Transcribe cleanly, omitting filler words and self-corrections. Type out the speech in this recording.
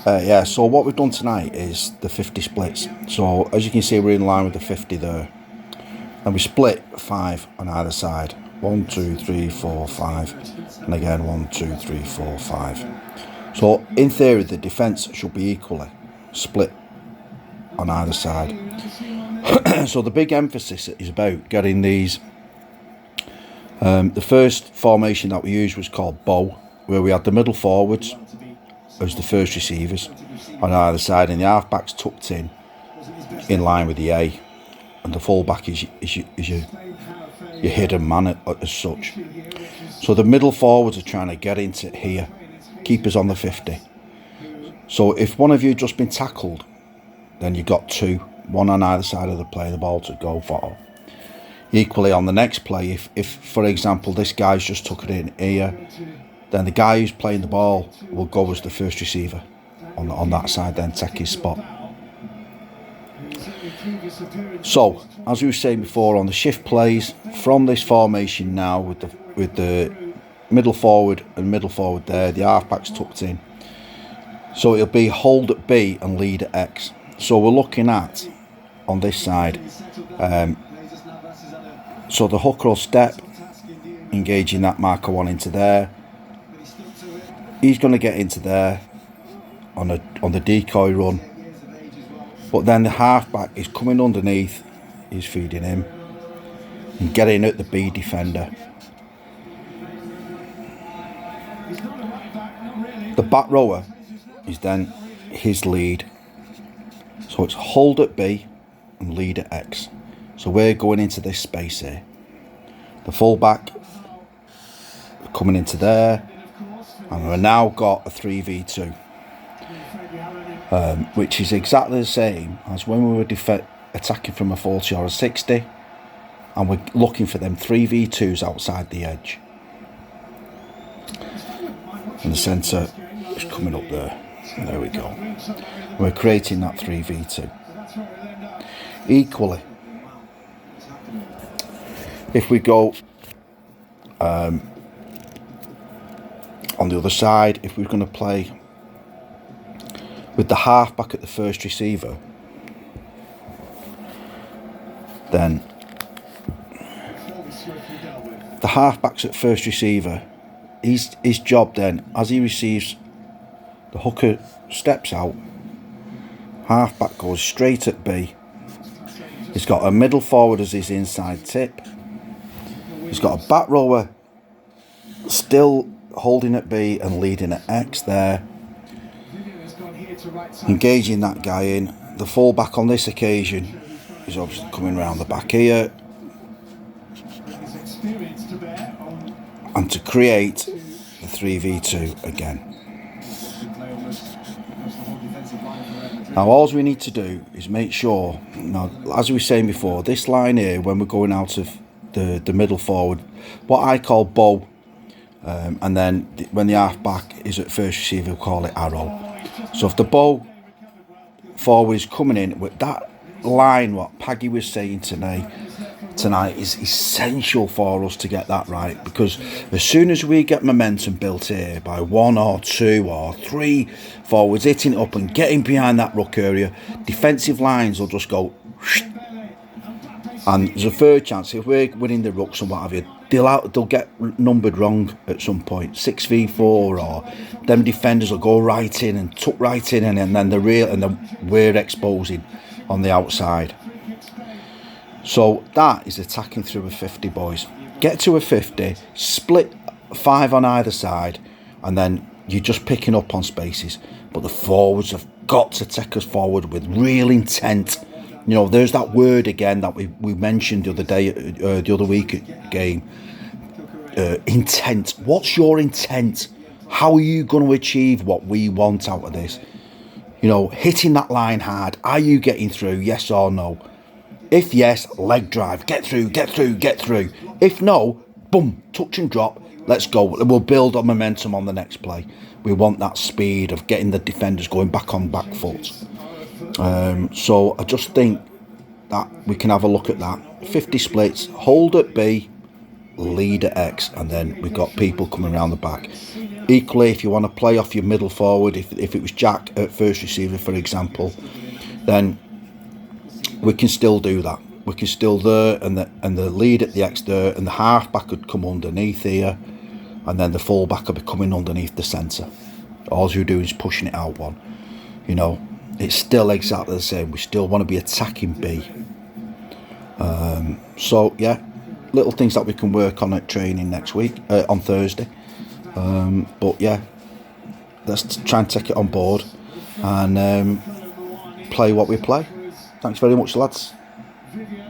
Yeah, so what we've done tonight is the 50 splits. So as you can see, we're in line with the 50 there. And we split 5 on either side. 1, 2, 3, 4, 5. And again, 1, 2, 3, 4, 5. So in theory, the defence should be equally split on either side. So the big emphasis is about getting these. The first formation that we used was called bow, where we had the middle forwards as the first receivers on either side, and the halfbacks tucked in line with the A, and the fullback is your hidden man as such. So the middle forwards are trying to get into here, keepers on the 50. So if one of you just been tackled, then you've got 2, one on either side of the play, the ball to go for. Equally on the next play, if for example this guy's just took it in here, then the guy who's playing the ball will go as the first receiver on that side, then take his spot. So as we were saying before, on the shift plays from this formation now with the middle forward and middle forward there, the halfbacks tucked in. So it'll be hold at B and lead at X. So we're looking at on this side. So the hooker will step, engaging that marker 1 into there. He's going to get into there on the decoy run. But then the halfback is coming underneath. He's feeding him and getting at the B defender. The back rower is then his lead. So it's hold at B and lead at X. So we're going into this space here. The fullback coming into there, and we've now got a 3v2, which is exactly the same as when we were attacking from a 40 or a 60, and we're looking for them 3v2s outside the edge. And the centre is coming up there. There we go. We're creating that 3v2. Equally, if we go on the other side, if we're going to play with the halfback at the first receiver, then the halfback's at first receiver, his job then, as he receives, the hooker steps out, halfback goes straight at B. He's got a middle forward as his inside tip. He's got a back rower still holding at B and leading at X there. Engaging that guy in. The fullback on this occasion is obviously coming round the back here. And to create the 3v2 again. Now all we need to do is make sure, now as we were saying before, this line here, when we're going out of the middle forward, what I call bow, and then when the halfback is at first receiver, we'll call it arrow. So if the bow forward is coming in with that line, what Paggy was saying tonight is essential for us to get that right, because as soon as we get momentum built here by 1 or 2 or 3 forwards hitting it up and getting behind that ruck area, defensive lines will just go whoosh, and there's a third chance if we're winning the rucks and what have you, they'll get numbered wrong at some point, 6v4, or them defenders will go right in and tuck right in, and then we're exposing on the outside. So that is attacking through a 50, boys. Get to a 50, split 5 on either side, and then you're just picking up on spaces. But the forwards have got to take us forward with real intent. You know, there's that word again that we mentioned the other day, the other week game. Intent. What's your intent? How are you going to achieve what we want out of this? You know, hitting that line hard. Are you getting through? Yes or no? If yes, leg drive. Get through. If no, boom, touch and drop. Let's go. We'll build on momentum on the next play. We want that speed of getting the defenders going back on back foot. So I just think that we can have a look at that. 50 splits, hold at B, lead at X, and then we've got people coming around the back. Equally, if you want to play off your middle forward, if it was Jack at first receiver, for example, then we can still do that. We can still there, and the lead at the X there, and the halfback could come underneath here, and then the fullback could be coming underneath the centre. All you're doing is pushing it out one. You know, it's still exactly the same. We still want to be attacking B. So yeah, little things that we can work on at training next week, on Thursday. But yeah, let's try and take it on board and play what we play. Thanks very much, lads.